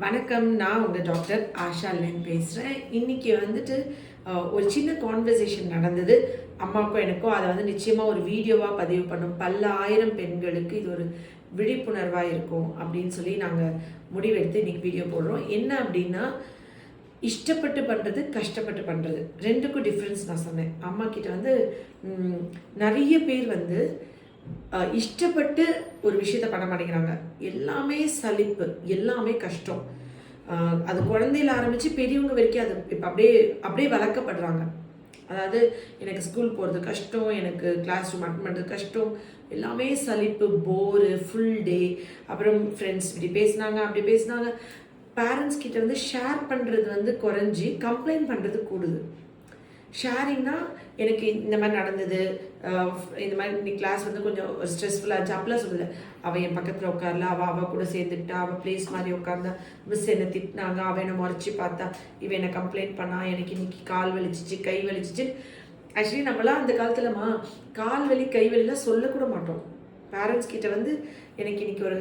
வணக்கம். நான் உங்கள் டாக்டர் ஆஷா லேன் பேசுகிறேன். இன்றைக்கி வந்துட்டு ஒரு சின்ன கான்வர்சேஷன் நடந்தது அம்மாவுக்கும் எனக்கும். அதை வந்து நிச்சயமாக ஒரு வீடியோவாக பதிவு பண்ணும். பல்லாயிரம் பெண்களுக்கு இது ஒரு விழிப்புணர்வாக இருக்கும் அப்படின்னு சொல்லி நாங்கள் முடிவெடுத்து இன்றைக்கி வீடியோ போடுறோம். என்ன அப்படின்னா, இஷ்டப்பட்டு பண்ணுறது, கஷ்டப்பட்டு பண்ணுறது ரெண்டுக்கும் டிஃப்ரென்ஸ் நான் சொன்னேன். அம்மா கிட்ட வந்து நிறைய பேர் வந்து இஷ்டப்பட்டு ஒரு விஷயத்த பண்ண மாட்டேங்கிறாங்க. எல்லாமே சலிப்பு, எல்லாமே கஷ்டம். அது குழந்தையில ஆரம்பித்து பெரியவங்க வரைக்கும் அது இப்போ அப்படியே அப்படியே வளர்க்கப்படுறாங்க. அதாவது எனக்கு ஸ்கூல் போகிறது கஷ்டம், எனக்கு கிளாஸ் ரூம் அட்டன் பண்ணுறது கஷ்டம், எல்லாமே சலிப்பு, போரு, ஃபுல் டே. அப்புறம் ஃப்ரெண்ட்ஸ் இப்படி பேசினாங்க, அப்படி பேசினாங்க. பேரண்ட்ஸ் கிட்ட வந்து ஷேர் பண்ணுறது வந்து குறைஞ்சி கம்ப்ளைண்ட் பண்ணுறது கூடுது. ஷேரிங்னா எனக்கு இந்த மாதிரி நடந்தது, இந்த மாதிரி இன்னைக்கு கிளாஸ் வந்து கொஞ்சம் ஸ்ட்ரெஸ்ஃபுல்லாக இருந்துச்சு அப்படிலாம் சொல்லலை. அவள் என் பக்கத்தில் உட்காரல, அவள் கூட சேர்ந்துக்கிட்டா, அவள் ப்ளேஸ் மாதிரி உட்காந்தா, மிஸ் என்னை திட்டினாங்க, அவள் என்னை முறைச்சி பார்த்தா, இவன் என்னை கம்ப்ளைண்ட் பண்ணா, எனக்கு இன்னைக்கு கால் வலிச்சிச்சு, கை வலிச்சிச்சு. ஆக்சுவலி நம்மளாம் அந்த காலத்துலமா கால் வலி கை வலிலாம் சொல்லக்கூட மாட்டோம். பேரண்ட்ஸ் கிட்ட வந்து எனக்கு இன்னைக்கு ஒரு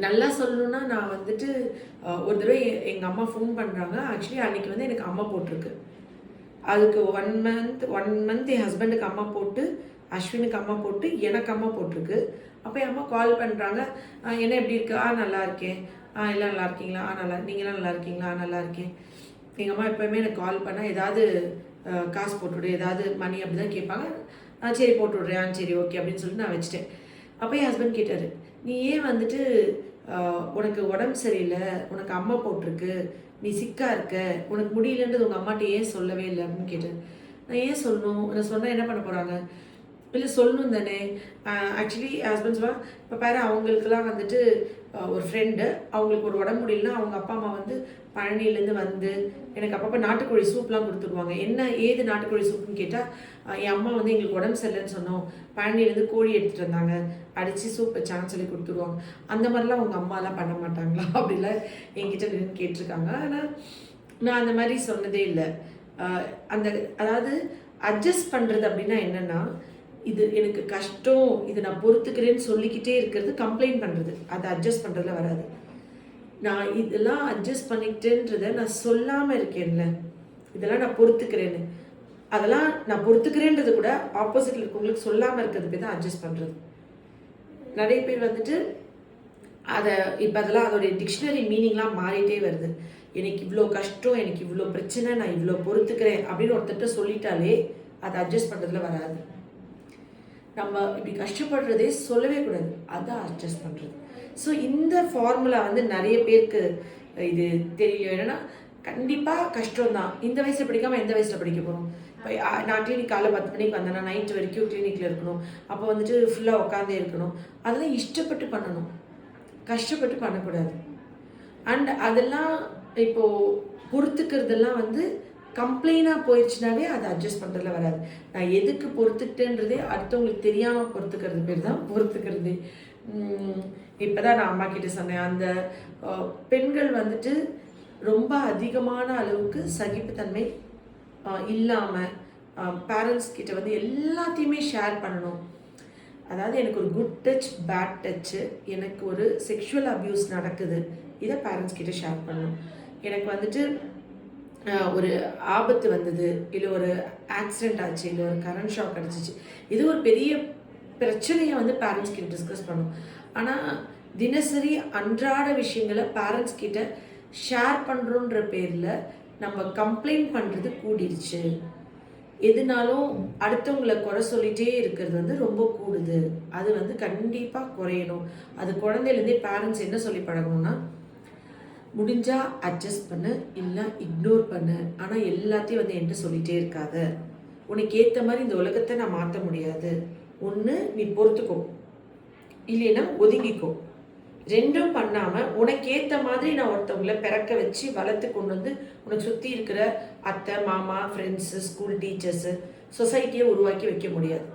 நல்லா சொல்லணுன்னா, நான் வந்துட்டு ஒரு தடவை எங்கள் அம்மா ஃபோன் பண்ணுறாங்க. ஆக்சுவலி அன்றைக்கி வந்து எனக்கு அம்மா போட்டிருக்கு. அதுக்கு ஒன் மந்த் என் ஹஸ்பண்டுக்கு அம்மா போட்டு, அஸ்வினுக்கு அம்மா போட்டு, எனக்கு அம்மா போட்டிருக்கு. அப்போ என் அம்மா கால் பண்ணுறாங்க. என்ன எப்படி இருக்கு? நல்லா இருக்கேன். எல்லாம் நல்லா இருக்கீங்களா? நல்லா. நீங்களாம் நல்லா இருக்கீங்களா? நல்லா இருக்கேன். எங்கள் அம்மா எப்போயுமே எனக்கு கால் பண்ணால் ஏதாவது காசு போட்டுவிடு, ஏதாவது மணி அப்படி தான் கேட்பாங்க. சரி போட்டு விட்றேன், சரி ஓகே அப்படின்னு சொல்லிட்டு நான் வச்சுட்டேன். அப்போ என் ஹஸ்பண்ட் கேட்டார், நீ ஏன் வந்துட்டு உனக்கு உடம்பு சரியில்லை, உனக்கு அம்மா போட்டிருக்கு, நீ சிக்கா இருக்க, உனக்கு முடியலன்றது உங்கள் அம்மாட்ட ஏன் சொல்லவே இல்லை அப்படின்னு கேட்டேன். நான் ஏன் சொல்லணும்? நான் சொன்னால் என்ன பண்ண போகிறாங்க? இல்லை சொல்லணும் தானே. ஆக்சுவலி ஹஸ்பண்ட்ஸ்வா இப்போ பாரு, அவங்களுக்குலாம் வந்துட்டு ஒரு ஃப்ரெண்டு, அவங்களுக்கு ஒரு உடம்பு முடியலன்னா அவங்க அப்பா அம்மா வந்து பழனியிலேருந்து வந்து எனக்கு அப்பப்போ நாட்டுக்கோழி சூப்லாம் கொடுத்துருவாங்க. என்ன ஏது நாட்டுக்கோழி சூப்புன்னு கேட்டால், என் அம்மா வந்து எங்களுக்கு உடம்பு சரியில்லைன்னு சொன்னோம், பழனியிலேருந்து கோழி எடுத்துகிட்டு வந்தாங்க, அடித்து சூப் வச்சாங்கன்னு சொல்லி கொடுத்துருவாங்க. அந்த மாதிரிலாம் உங்கள் அம்மாலாம் பண்ண மாட்டாங்களா அப்படிலாம் என்கிட்ட நின்று கேட்டிருக்காங்க. ஆனால் நான் அந்த மாதிரி சொன்னதே இல்லை. அந்த அதாவது அட்ஜஸ்ட் பண்ணுறது அப்படின்னா என்னென்னா, இது எனக்கு கஷ்டம், இது நான் பொறுத்துக்கிறேன்னு சொல்லிக்கிட்டே இருக்கிறது கம்ப்ளைண்ட் பண்ணுறது. அதை அட்ஜஸ்ட் பண்ணுறதுல வராது. நான் இதெல்லாம் அட்ஜஸ்ட் பண்ணிக்கிட்டேன்றதை நான் சொல்லாமல் இருக்கேன்ல, இதெல்லாம் நான் பொறுத்துக்கிறேன்னு, அதெல்லாம் நான் பொறுத்துக்கிறேன்றது கூட ஆப்போசிட்டில் இருக்கவங்களுக்கு சொல்லாமல் இருக்கிறது பேர் தான் அட்ஜஸ்ட் பண்ணுறது. நிறைய பேர் வந்துட்டு அதை இப்போ அதெல்லாம் அதோடைய டிக்ஷனரி மீனிங்லாம் மாறிட்டே வருது. எனக்கு இவ்வளோ கஷ்டம், எனக்கு இவ்வளோ பிரச்சனை, நான் இவ்வளோ பொறுத்துக்கிறேன் அப்படின்னு ஒருத்தட்ட சொல்லிட்டாலே அதை அட்ஜஸ்ட் பண்ணுறதுல வராது. நம்ம இப்படி கஷ்டப்படுறதே சொல்லவே கூடாது, அதான் அட்ஜஸ்ட் பண்ணுறது. ஸோ இந்த ஃபார்முலா வந்து நிறைய பேருக்கு இது தெரியும். என்னென்னா, கண்டிப்பாக கஷ்டம்தான். இந்த வயசில் படிக்காமல் எந்த வயசில் படிக்க போகிறோம்? இப்போ நான் கிளினிக் காலை 10 மணிக்கு வந்தேன்னா நைட்டு வரைக்கும் கிளினிக்கில் இருக்கணும். அப்போ வந்துட்டு ஃபுல்லாக உட்காந்தே இருக்கணும். அதெல்லாம் இஷ்டப்பட்டு பண்ணணும், கஷ்டப்பட்டு பண்ணக்கூடாது. அண்ட் அதெல்லாம் இப்போது பொறுத்துக்கிறதெல்லாம் வந்து கம்ப்ளைனாக போயிடுச்சுனாவே அதை அட்ஜஸ்ட் பண்ணுறதுல வராது. நான் எதுக்கு பொறுத்துக்கிட்டேன்றதே அடுத்தவங்களுக்கு தெரியாமல் பொறுத்துக்கிறது பேர் தான் பொறுத்துக்கிறது. இப்போ தான் நான் அம்மா கிட்ட சொன்னேன், அந்த பெண்கள் வந்துட்டு ரொம்ப அதிகமான அளவுக்கு சகிப்புத்தன்மை இல்லாமல் பேரண்ட்ஸ் கிட்ட வந்து எல்லாத்தையுமே ஷேர் பண்ணணும். அதாவது எனக்கு ஒரு குட் டச், பேட் டச்சு, எனக்கு ஒரு செக்ஷுவல் அப்யூஸ் நடக்குது, இதை பேரண்ட்ஸ் கிட்ட ஷேர் பண்ணணும். எனக்கு வந்துட்டு ஒரு ஆபத்து வந்தது, இல்லை ஒரு ஆக்சிடெண்ட் ஆச்சு, இல்லை ஒரு கரண்ட் ஷாக் அடிச்சிச்சு, இது ஒரு பெரிய பிரச்சனையை வந்து பேரண்ட்ஸ் கிட்ட டிஸ்கஸ் பண்ணும். ஆனால் தினசரி அன்றாட விஷயங்களை பேரண்ட்ஸ் கிட்ட ஷேர் பண்ணுறோன்ற பேரில் நம்ம கம்ப்ளைண்ட் பண்ணுறது கூடிருச்சு. எதுனாலும் அடுத்தவங்களை குறை சொல்லிகிட்டே இருக்கிறது வந்து ரொம்ப கூடுது. அது வந்து கண்டிப்பாக குறையணும். அது குழந்தையிலேருந்தே பேரண்ட்ஸ் என்ன சொல்லி பழகணும்னா, முடிஞ்சா அட்ஜஸ்ட் பண்ணு, இல்லை இக்னோர் பண்ணு, ஆனால் எல்லாத்தையும் வந்து என்கிட்ட சொல்லிகிட்டே இருக்காத. உனக்கு ஏற்ற மாதிரி இந்த உலகத்தை நான் மாற்ற முடியாது. ஒன்று நீ பொறுத்துக்கோ, இல்லைன்னா ஒதுங்கிக்கோ. ரெண்டும் பண்ணாமல் உனக்கு ஏற்ற மாதிரி நான் ஒருத்தவங்களை பிறக்க வச்சு வளர்த்து கொண்டு வந்து உனக்கு சுற்றி இருக்கிற அத்தை, மாமா, ஃப்ரெண்ட்ஸு, ஸ்கூல் டீச்சர்ஸு, சொசைட்டியை உருவாக்கி வைக்க முடியாது.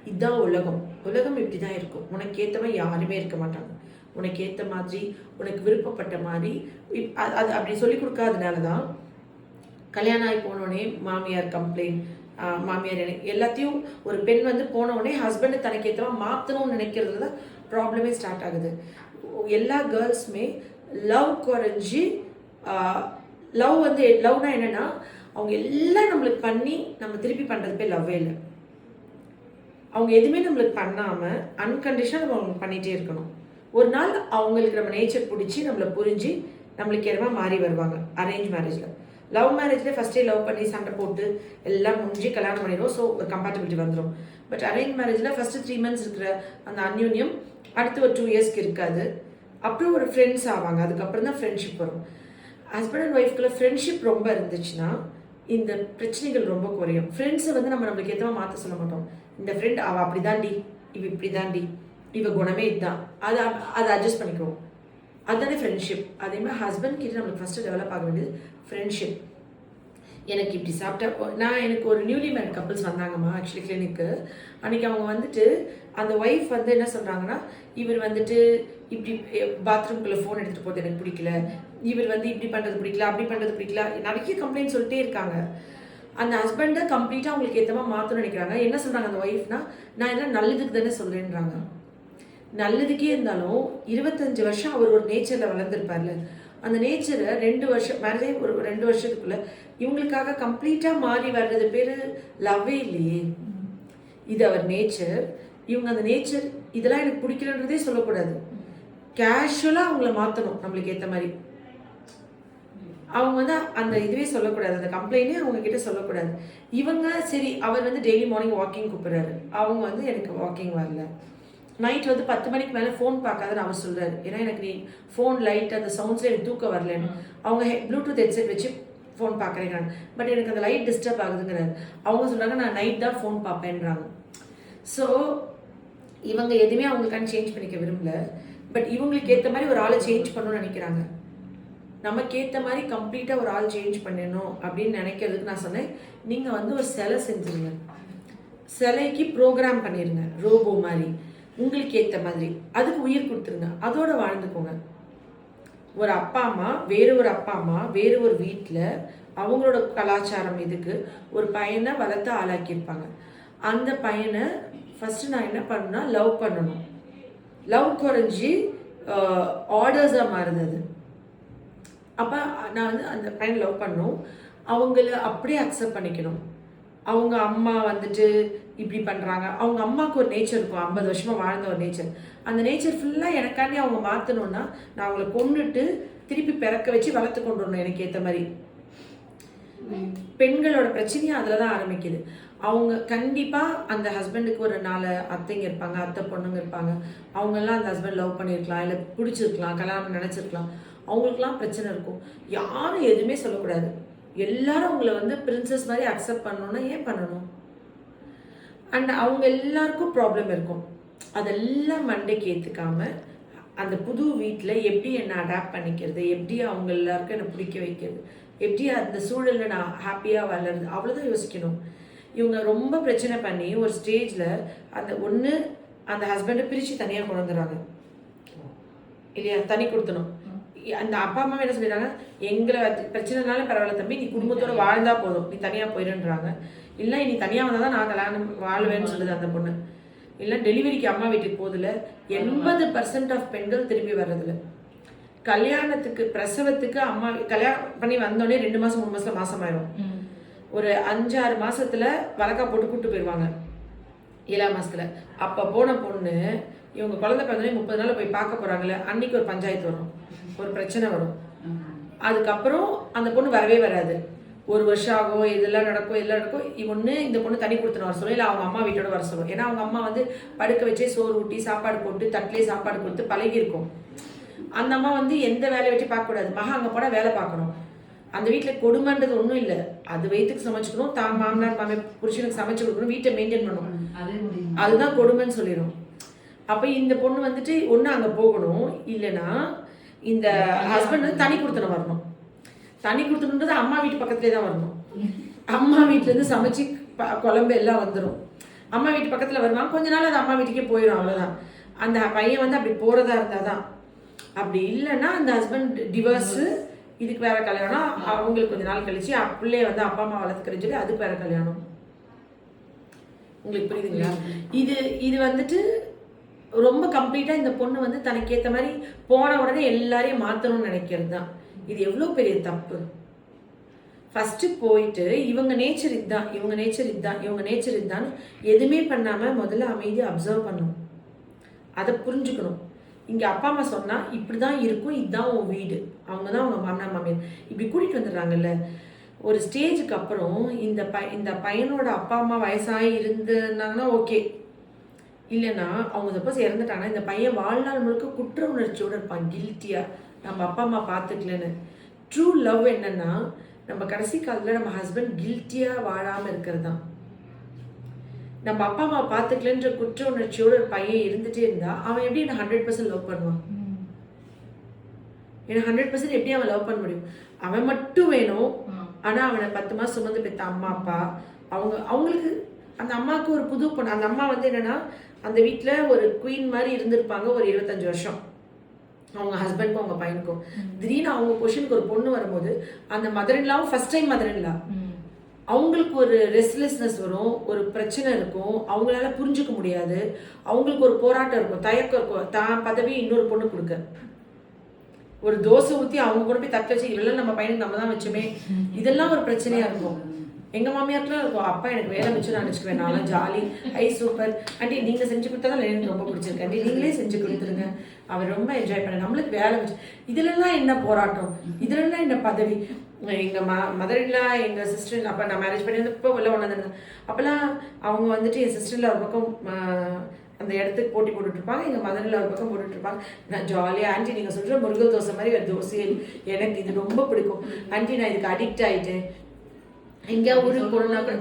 இதுதான் உலகம். உலகம் இப்படி தான் இருக்கும். உனக்கு ஏற்ற மாதிரி யாருமே இருக்க மாட்டாங்க. உனக்கு ஏற்ற மாதிரி, உனக்கு விருப்பப்பட்ட மாதிரி அது அப்படி சொல்லி கொடுக்காதனால தான் கல்யாணம் ஆகி போனோடனே மாமியார் கம்ப்ளைண்ட், மாமியார் எல்லாத்தையும் ஒரு பெண் வந்து போனோடனே ஹஸ்பண்டு தனக்கு ஏற்றமாக மாற்றணும்னு நினைக்கிறதுல தான் ப்ராப்ளமே ஸ்டார்ட் ஆகுது. எல்லா கேர்ள்ஸுமே லவ் குறைஞ்சி லவ் வந்து லவ்னா என்னென்னா அவங்க எல்லாம் நம்மளுக்கு பண்ணி நம்ம திருப்பி பண்ணுறது பேர் லவ்வே இல்லை. அவங்க எதுவுமே நம்மளுக்கு பண்ணாமல் அன்கண்டிஷனாக நம்ம அவங்களுக்கு பண்ணிகிட்டே இருக்கணும். ஒரு நாள் அவங்களுக்கு நம்ம நேச்சர் பிடிச்சி நம்மளை புரிஞ்சு நம்மளுக்கு ஏறமா மாறி வருவாங்க. அரேஞ்ச் மேரேஜில், லவ் மேரேஜில் ஃபஸ்ட்டே லவ் பண்ணி சண்டை போட்டு எல்லாம் முடிஞ்சு கல்யாணம் பண்ணிடுவோம். ஸோ ஒரு கம்பேட்டபிலிட்டி வந்துடும். பட் அரேஞ்ச் மேரேஜில் ஃபஸ்ட்டு 3 months இருக்கிற அந்த அந்யூன்யம் அடுத்து ஒரு 2 yearsக்கு இருக்காது. அப்புறம் ஒரு ஃப்ரெண்ட்ஸ் ஆவாங்க. அதுக்கப்புறம் தான் ஃப்ரெண்ட்ஷிப் வரும். ஹஸ்பண்ட் அண்ட் ஒய்ஃப்குள்ள ஃப்ரெண்ட்ஷிப் ரொம்ப இருந்துச்சுன்னா இந்த பிரச்சனைகள் ரொம்ப குறையும். ஃப்ரெண்ட்ஸை வந்து நம்மளுக்கு எதுவும் மாற்ற சொல்ல மாட்டோம். இந்த ஃப்ரெண்ட் அவள் அப்படி தாண்டி, இவ இப்படி தாண்டி, இவ குணமே இதுதான், அதை அட்ஜஸ்ட் பண்ணிக்குவோம். அதுதானே ஃப்ரெண்ட்ஷிப். அதே மாதிரி ஹஸ்பண்ட் கிட்ட நம்மளுக்கு ஃபஸ்ட்டு டெவலப் ஆக வேண்டியது ஃப்ரெண்ட்ஷிப். எனக்கு இப்படி சாப்பிட்டா எனக்கு ஒரு நியூலி மேரிட் கப்புள்ஸ் வந்தாங்கம்மா ஆக்சுவலி கிளினிக்கு. அன்றைக்கி அவங்க வந்துட்டு அந்த ஒய்ஃப் வந்து என்ன சொல்கிறாங்கன்னா, இவர் வந்துட்டு இப்படி பாத்ரூம்குள்ளே ஃபோன் எடுத்துகிட்டு போகிறது எனக்கு பிடிக்கல, இவர் வந்து இப்படி பண்ணுறது பிடிக்கல, அப்படி பண்ணுறது பிடிக்கல, நிறைய கம்ப்ளைண்ட் சொல்லிட்டே இருக்காங்க. அந்த ஹஸ்பண்டை கம்ப்ளீட்டாக அவங்களுக்கு ஏற்றமாக மாற்றணும்னு நினைக்கிறாங்க. என்ன சொல்கிறாங்க அந்த ஒய்ஃப்னா, நான் என்ன நல்லதுக்கு தானே சொல்கிறேன்றாங்க. நல்லதுக்கே இருந்தாலும் 25 வருஷம் அவர் ஒரு நேச்சரில் வளர்ந்துருப்பார்ல, அந்த நேச்சரை 2 வருஷம் மேரேஜே ஒரு 2 வருஷத்துக்குள்ள இவங்களுக்காக கம்ப்ளீட்டாக மாறி வர்றது பேர் லவ்வே இல்லையே. இது அவர் நேச்சர். இவங்க அந்த நேச்சர் இதெல்லாம் எனக்கு பிடிக்கலன்றதே சொல்லக்கூடாது. கேஷுவலாக அவங்கள மாற்றணும் நம்மளுக்கு ஏற்ற மாதிரி. அவங்க வந்து அந்த இதுவே சொல்லக்கூடாது, அந்த கம்ப்ளைண்டே அவங்க கிட்ட சொல்லக்கூடாது. இவங்க சரி அவர் வந்து டெய்லி மார்னிங் வாக்கிங் கூப்பிட்றாரு, அவங்க வந்து எனக்கு வாக்கிங் வரல, நைட் வந்து 10 மணிக்கு மேலே ஃபோன் பார்க்காதுன்னு அவர் சொல்கிறாரு. ஏன்னா எனக்கு நீ ஃபோன் லைட் அந்த சவுண்ட்ஸில் எனக்கு தூக்கம் வரலன்னு. அவங்க ப்ளூடூத் ஹெட்செட் வச்சு ஃபோன் பார்க்குறேங்க, பட் எனக்கு அந்த லைட் டிஸ்டர்ப் ஆகுதுங்கிறாரு. அவங்க சொல்கிறாங்க நான் நைட் தான் ஃபோன் பார்ப்பேன்றாங்க. ஸோ இவங்க எதுவுமே அவங்களுக்கான சேஞ்ச் பண்ணிக்க விரும்பல. பட் இவங்களுக்கு ஏற்ற மாதிரி ஒரு ஆளை சேஞ்ச் பண்ணணும்னு நினைக்கிறாங்க. நமக்கு ஏற்ற மாதிரி கம்ப்ளீட்டாக ஒரு ஆள் சேஞ்ச் பண்ணணும் அப்படின்னு நினைக்கிறதுக்கு நான் சொன்னேன், நீங்கள் வந்து ஒரு சிலை செஞ்சுருங்க, சிலைக்கு ப்ரோக்ராம் பண்ணிடுங்க, ரோபோ மாதிரி உங்களுக்கு ஏற்ற மாதிரி, அதுக்கு உயிர் கொடுத்துருங்க, அதோட வாழ்ந்துக்கோங்க. ஒரு அப்பா அம்மா வேறு ஒரு வீட்டில் அவங்களோட கலாச்சாரம் இதுக்கு ஒரு பையனை வளர்த்து ஆளாக்கியிருப்பாங்க. அந்த பையனை ஃபஸ்ட்டு நான் என்ன பண்ணணும்னா லவ் பண்ணணும். லவ் குறைஞ்சி ஆர்டர்ஸாக மாறுது அது. அப்போ நான் வந்து அந்த பையனை லவ் பண்ணணும், அவங்கள அப்படியே அக்செப்ட் பண்ணிக்கணும். அவங்க அம்மா வந்துட்டு இப்படி பண்ணுறாங்க, அவங்க அம்மாவுக்கு ஒரு நேச்சர் இருக்கும், 50 வருஷமாக வாழ்ந்த ஒரு நேச்சர். அந்த நேச்சர் ஃபுல்லாக எனக்காண்டி அவங்க மாற்றணுன்னா நான் அவங்கள கொண்டுட்டு திருப்பி பிறக்க வச்சு வளர்த்து கொண்டு வரணும் எனக்கு ஏற்ற மாதிரி. பெண்களோட பிரச்சனையும் அதில் தான் ஆரம்பிக்குது. அவங்க கண்டிப்பாக அந்த ஹஸ்பண்டுக்கு ஒரு 4 அத்தைங்க இருப்பாங்க, அத்தை பொண்ணுங்க இருப்பாங்க. அவங்கெல்லாம் அந்த ஹஸ்பண்ட் லவ் பண்ணியிருக்கலாம், இல்லை பிடிச்சிருக்கலாம், கல்யாணம் நினச்சிருக்கலாம். அவங்களுக்குலாம் பிரச்சனை இருக்கும். யாரும் எதுவுமே சொல்லக்கூடாது. எல்லாரும் அவங்கள வந்து பிரின்சஸ் மாதிரி அக்செப்ட் பண்ணணும்னா ஏன் பண்ணணும்? அண்ட் அவங்க எல்லாருக்கும் ப்ராப்ளம் இருக்கும். அதெல்லாம் மண்டைக்கு ஏற்றுக்காம அந்த புது வீட்டில் எப்படி என்னை அடாப்ட் பண்ணிக்கிறது, எப்படி அவங்க எல்லாருக்கும் என்னை பிடிக்க வைக்கிறது, எப்படி அந்த சூழலில் நான் ஹாப்பியாக வளருது, அவ்வளோதான் யோசிக்கணும். இவங்க ரொம்ப பிரச்சனை பண்ணி ஒரு ஸ்டேஜில் அந்த ஒன்று அந்த ஹஸ்பண்டை பிரித்து தனியாக கொண்டு வந்துடுறாங்க இல்லையா, தனி கொடுத்தணும். அந்த அப்பா அம்மா என்ன சொல்லிடுறாங்க, எங்களை பிரச்சனைனாலும் பரவாயில்ல தம்பி, நீ குடும்பத்தோட வாழ்ந்தா போதும், நீ தனியாக போயிடுன்றாங்க. இல்லை நீ தனியாக வந்தால் தான் நான் கல்யாணம் வாழ்வேன்னு சொல்லுது அந்த பொண்ணு. இல்லை டெலிவரிக்கு அம்மா வீட்டுக்கு போதில் 80% ஆஃப் பெண்கள் திரும்பி வர்றதில்ல. கல்யாணத்துக்கு பிரசவத்துக்கு அம்மா கல்யாணம் பண்ணி வந்தோடனே 2 மாதம் 3 மாதத்தில் மாசமாயிரும். ஒரு 5-6 மாசத்துல வழக்கா போட்டு கூப்பிட்டு போயிடுவாங்க 7ஆம் மாசத்துல. அப்போ போன பொண்ணு இவங்க குழந்தை பிறந்தோடனே 30 நாள் போய் பார்க்க போகிறாங்களே, அன்னைக்கு ஒரு பஞ்சாயத்து வரும், ஒரு பிரச்சனை வரும். அதுக்கப்புறம் அந்த பொண்ணு வரவே வராது. 1 வருஷம் ஆகும், இதெல்லாம் நடக்கும். ஒன்று இந்த பொண்ணு தனி கொடுத்துன்னு வர சொல்லும், இல்லை அவங்க அம்மா வீட்டோட வர சொல்லும். ஏன்னா அவங்க அம்மா வந்து படுக்க வச்சே சோறு ஊட்டி சாப்பாடு போட்டு தட்டிலே சாப்பாடு கொடுத்து பழகிருக்கும். அந்த அம்மா வந்து எந்த வேலையை வச்சு பார்க்கக்கூடாது, மகா அங்கே போனால் வேலை பார்க்கணும். அந்த வீட்டில் கொடுமைன்றது ஒன்றும் இல்லை, அது வயிற்றுக்கு சமைச்சுக்கணும், தான் மாமனார் மாமியார் புருஷனுக்கு சமைச்சு கொடுக்கணும், வீட்டை மெயின்டைன் பண்ணணும், அதுதான் கொடுமைன்னு சொல்லிடும். அப்போ இந்த பொண்ணு வந்துட்டு ஒன்று அங்கே போகணும், இல்லைன்னா இந்த ஹஸ்பண்ட் வந்து தனி கொடுத்துன வரணும். தனி கொடுத்துன்றது அம்மா வீட்டு பக்கத்துலேயே தான் வரணும். அம்மா வீட்டிலேருந்து சமைச்சு குழம்பு எல்லாம் வந்துடும். அம்மா வீட்டு பக்கத்தில் வருவாங்க, கொஞ்ச நாள் அது அம்மா வீட்டுக்கே போயிடும், அவ்வளோதான். அந்த பையன் வந்து அப்படி போகிறதா இருந்தால் தான். அப்படி இல்லைன்னா அந்த ஹஸ்பண்ட் டிவோர்ஸு, இதுக்கு வேற கல்யாணம், அவங்களுக்கு கொஞ்ச நாள் கழிச்சு பிள்ளைய வந்து அப்பா அம்மா வளர்த்துக்கிறேன்னு சொல்லி அதுக்கு வேற கல்யாணம். உங்களுக்கு புரியுதுங்களா? இது வந்துட்டு ரொம்ப கம்ப்ளீட்டாக இந்த பொண்ணு வந்து தனக்கு ஏற்ற மாதிரி போன உடனே எல்லாரையும் மாற்றணும்னு நினைக்கிறது தான். இது எவ்வளோ பெரிய தப்பு. ஃபஸ்ட்டு போயிட்டு இவங்க நேச்சர் இதுதான், இவங்க நேச்சர் இதுதான், இவங்க நேச்சர் இதுதான் எதுவுமே பண்ணாமல் முதல்ல அமைதியாக அப்சர்வ் பண்ணணும், அதை புரிஞ்சுக்கணும். இங்கே அப்பா அம்மா சொன்னால் இப்படி தான் இருக்கும், இதுதான் உன் வீடு, அவங்க தான் அவங்க மாமனார் மாமியார் இப்படி கூட்டிகிட்டு வந்துடுறாங்கல்ல. ஒரு ஸ்டேஜுக்கு அப்புறம் இந்த பையனோட அப்பா அம்மா வயசாகி இருந்தாங்கன்னா ஓகே, இல்லைன்னா அவங்க சப்போஸ் இறந்துட்டாங்கன்னா இந்த பையன் வாழ்நாள் முழுக்க குற்ற உணர்ச்சியோடு இருப்பான், கில்ட்டியாக நம்ம அப்பா அம்மா பார்த்துக்கலன்னு. ட்ரூ லவ் என்னன்னா நம்ம கடைசி காலத்தில் நம்ம ஹஸ்பண்ட் கில்ட்டியாக வாழாமல் இருக்கிறது தான். நம்ம அப்பா அம்மா பார்த்துக்கலன்ற குற்ற உணர்ச்சியோட ஒரு பையன் இருந்துகிட்டே இருந்தா அவன் எப்படி என்ன 100% லவ் பண்ணுவான்? ஏன்னா 100% எப்படி அவன் லவ் பண்ண முடியும்? அவன் மட்டும் வேணும். ஆனால் அவனை 10 மாதம் சுமந்து பெற்ற அம்மா அப்பா அவங்களுக்கு அந்த அம்மாவுக்கு ஒரு புது பொண்ணு. அந்த அம்மா வந்து என்னன்னா அந்த வீட்டில் ஒரு குயின் மாதிரி இருந்திருப்பாங்க ஒரு 25 வருஷம், அவங்க ஹஸ்பண்ட்க்கும் அவங்க பையனுக்கும். திடீர்னு அவங்க பொசிஷனுக்கு ஒரு பொண்ணு வரும்போது அந்த மதர் இன்லாவும் ஃபர்ஸ்ட் டைம் மதர் இன்லா, அவங்களுக்கு ஒரு ரெஸ்ட்லெஸ்னஸ் வரும், ஒரு பிரச்சனை இருக்கும், அவங்களால புரிஞ்சுக்க முடியாது, அவங்களுக்கு ஒரு போராட்டம் இருக்கும், தயக்கம் இருக்கும், தான் பதவி இன்னொரு பொண்ணு கொடுக்க. ஒரு தோசை ஊற்றி அவங்க கூட போய் தக்க வச்சு இவெல்லாம் நம்ம பையனுக்கு நம்ம தான் வச்சுமே, இதெல்லாம் ஒரு பிரச்சனையாக இருக்கும். எங்கள் மாமியாருக்குலாம் இருக்கும், அப்பா எனக்கு வேலை வச்சு நான் நினச்சிக்குவேன், நானும் ஜாலி ஹை சூப்பர் ஆண்டி நீங்கள் செஞ்சு கொடுத்தா தான் எனக்கு ரொம்ப பிடிச்சிருக்கு ஆண்டி, நீங்களே செஞ்சு கொடுத்துருங்க, அவர் ரொம்ப என்ஜாய் பண்ண, நம்மளுக்கு வேலை வச்சு. இதிலெல்லாம் என்ன போராட்டம், இதிலெல்லாம் என்ன பதவி. எங்கள் மதரில்லா எங்கள் சிஸ்டர் அப்போ நான் மேரேஜ் பண்ணி வந்து இப்போ உள்ள ஒன்று இருந்தேன். அப்போல்லாம் அவங்க வந்துட்டு என் சிஸ்டரில் ஒரு பக்கம் அந்த இடத்துக்கு போட்டி போட்டுட்ருப்பாங்க, எங்கள் மதரில் ஒரு பக்கம் போட்டுட்ருப்பாங்க. நான் ஜாலியாக ஆண்டி நீங்கள் சொல்கிற முருகல் தோசை மாதிரி ஒரு தோசை எனக்கு இது ரொம்ப பிடிக்கும் ஆண்டி, நான் இதுக்கு அடிக்ட் ஆகிட்டேன். எங்கேயா ஊருக்கு போனோம்னா கூட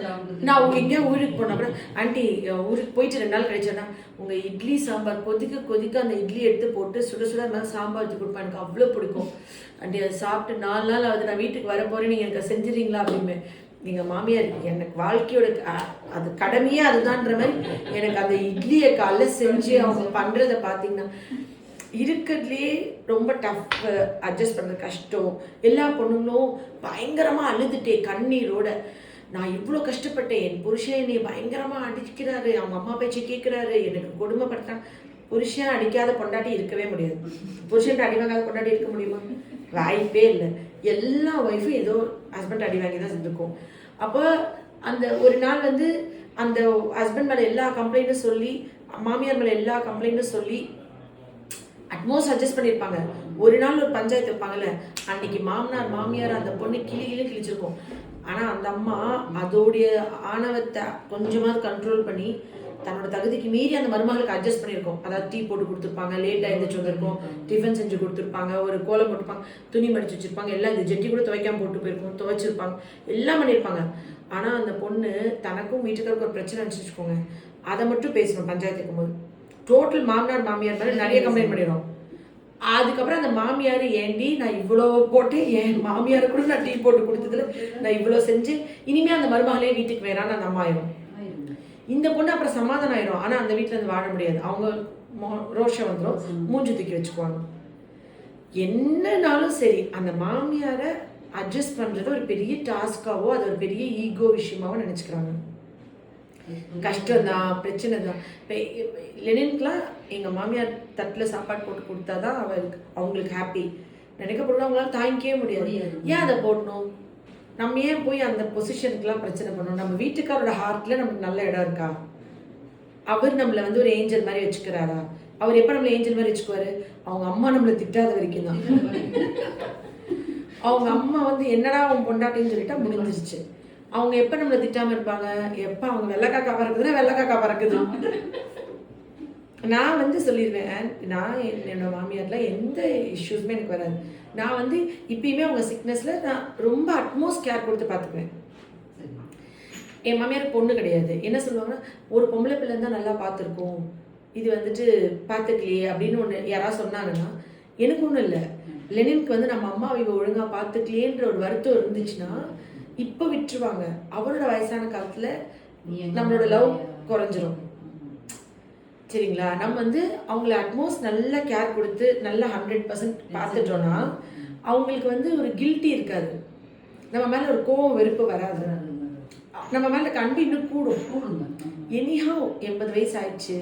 நான் எங்கேயா ஊருக்கு போனா கூட ஆண்டி ஊருக்கு போயிட்டு 2 நாள் கழிச்சேன்னா உங்கள் இட்லி சாம்பார் கொதிக்க அந்த இட்லி எடுத்து போட்டு சுட சுட மாதிரி சாம்பார் வச்சு கொடுப்பேன், எனக்கு அவ்வளோ பிடிக்கும் ஆண்டி. அதை சாப்பிட்டு 4 நாள் ஆகுது, நான் வீட்டுக்கு வர போகிறேன், நீங்கள் எனக்கு செஞ்சிடறீங்களா அப்படின்னு. நீங்கள் மாமியார் எனக்கு வாழ்க்கையோட அது கடமையே அதுதான்ற மாதிரி எனக்கு அந்த இட்லியை காலைல செஞ்சு அவங்க பண்ணுறதை பார்த்தீங்கன்னா இருக்கிறதுலே ரொம்ப டஃப், அட்ஜஸ்ட் பண்ணுறது கஷ்டம். எல்லா பொண்ணுங்களும் பயங்கரமாக அழுதுட்டே கண்ணீரோட நான் இவ்வளோ கஷ்டப்பட்டேன், என் புருஷன் என்னை பயங்கரமாக அடிக்கிறாரு, அவங்க அம்மா பேச்சு கேட்குறாரு, எனக்கு கொடுமைப்படுத்தான். புருஷன் அடிக்காத பொண்டாட்டி இருக்கவே முடியாது, புருஷன் அடி வாங்காத பொண்டாட்டி இருக்க முடியுமா? வாய்ப்பே இல்லை. எல்லா ஒய்ஃபும் ஏதோ ஹஸ்பண்ட் அடி வாங்கி தான் செஞ்சுருக்கோம். அப்போ அந்த ஒரு நாள் வந்து அந்த ஹஸ்பண்ட் மேலே எல்லா கம்ப்ளைண்ட்டும் சொல்லி, மாமியார் மேலே எல்லா கம்ப்ளைண்ட்டும் சொல்லி அட்மோஸ்ட் அட்ஜஸ்ட் பண்ணியிருப்பாங்க. ஒரு நாள் ஒரு பஞ்சாயத்து வைப்பாங்கல்ல, அன்னைக்கு மாமனார் மாமியார் அந்த பொண்ணு கிழிச்சிருக்கும். ஆனால் அந்த அம்மா அதோடைய ஆணவத்தை கொஞ்சமாவது கண்ட்ரோல் பண்ணி தன்னோட தகுதிக்கு மீறி அந்த மருமகளுக்கு அட்ஜஸ்ட் பண்ணியிருக்கோம். அதாவது டீ போட்டு கொடுத்துருப்பாங்க, லேட்டாக எழுந்திரிச்சு வந்திருக்கோம், டிஃபன் செஞ்சு கொடுத்துருப்பாங்க, ஒரு கோலம் போட்டுருப்பாங்க, துணி மடிச்சு வச்சுருப்பாங்க, எல்லாம் இந்த ஜெட்டி கூட துவைக்காமல் போட்டு போயிருக்கோம், துவைச்சிருப்பாங்க, எல்லாம் பண்ணியிருப்பாங்க. ஆனால் அந்த பொண்ணு தனக்கும் வீட்டுக்காருக்கு ஒரு பிரச்சனை வச்சுக்கோங்க, அதை மட்டும் பேசணும் பஞ்சாயத்துக்கும் போது. டோட்டல் மாமனார் மாமியார் மேலே நிறைய கம்ப்ளைண்ட் பண்ணிடுறோம். அதுக்கப்புறம் அந்த மாமியார் ஏண்டி நான் இவ்வளோ போட்டு என் மாமியார் கூட நான் டீ போட்டு கொடுத்ததுல நான் இவ்வளோ செஞ்சு இனிமேல் அந்த மருமகளே வீட்டுக்கு வேணான்னு அந்த அம்மா ஆயிரும். இந்த பொண்ணு அப்புறம் சமாதானம் ஆயிரும். ஆனால் அந்த வீட்டில் இருந்து வாழ முடியாது, அவங்க ரோஷம் வந்துடும், மூஞ்சி தூக்கி வச்சுக்குவாங்க. என்னன்னாலும் சரி அந்த மாமியாரை அட்ஜஸ்ட் பண்ணுறது ஒரு பெரிய டாஸ்காவோ அது ஒரு பெரிய ஈகோ விஷயமாவோ நினச்சிக்கிறாங்க. கஷ்டம் தான், பிரச்சனை தான். இப்போ லெனின்க்குலாம் எங்கள் மாமியார் தட்டில் சாப்பாடு போட்டு கொடுத்தா தான் அவங்களுக்கு ஹாப்பி நினைக்கப்படுறது, அவங்களால தாங்கிக்கவே முடியாது. ஏன் அதை போடணும்? நம்ம ஏன் போய் அந்த பொசிஷனுக்குலாம் பிரச்சனை பண்ணணும்? நம்ம வீட்டுக்காரோட ஹார்ட்டில் நமக்கு நல்ல இடம் இருக்கா? அவர் நம்மளை வந்து ஒரு ஏஞ்சல் மாதிரி வச்சுக்கிறாரா? அவர் எப்போ நம்மளை ஏஞ்சல் மாதிரி வச்சுக்குவாரு? அவங்க அம்மா நம்மளை திட்டாத வரைக்கும் தான். அவங்க அம்மா வந்து என்னடா அவன் பொண்டாட்டின்னு சொல்லிட்டா முடிஞ்சிருச்சு. அவங்க எப்போ நம்மளை திட்டாமல் இருப்பாங்க? எப்போ அவங்க வெள்ளைக்காக்கா பறக்குதுன்னா வெள்ளைக்காக்கா பறக்குது. நான் வந்து சொல்லிடுவேன், நான் என்னோட மாமியாரில் எந்த இஷ்யூஸுமே எனக்கு வராது. நான் வந்து இப்பயுமே அவங்க சிக்னஸில் நான் ரொம்ப அட்மோஸ்ட் கேர் கொடுத்து பார்த்துக்குவேன். என் மாமியார் பொண்ணு கிடையாது. என்ன சொல்லுவாங்கன்னா, ஒரு பொம்பளை பிள்ளை தான் நல்லா பார்த்துருக்கோம், இது வந்துட்டு பார்த்துக்கலையே அப்படின்னு ஒன்று யாராவது சொன்னாங்கன்னா எனக்கு ஒன்றும் இல்லை. லெனினுக்கு வந்து நம்ம அம்மா இவ ஒழுங்காக பார்த்துக்கலையேன்ற ஒரு வருத்தம் இருந்துச்சுன்னா இப்போ விட்டுருவாங்க. அவரோட வயசான காலத்தில் நம்மளோட லவ் குறைஞ்சிரும். சரிங்களா? நம்ம வந்து அவங்கள அட்மோஸ்ட் நல்லா கேர் கொடுத்து நல்லா 100% பார்த்துட்டோன்னா அவங்களுக்கு வந்து ஒரு கில்ட்டி இருக்காது, நம்ம மேலே ஒரு கோவம் வெறுப்பு வராது, நம்ம மேலே அன்பு இன்னும் கூடும். எனிஹாவ் 80 வயசு ஆயிடுச்சு,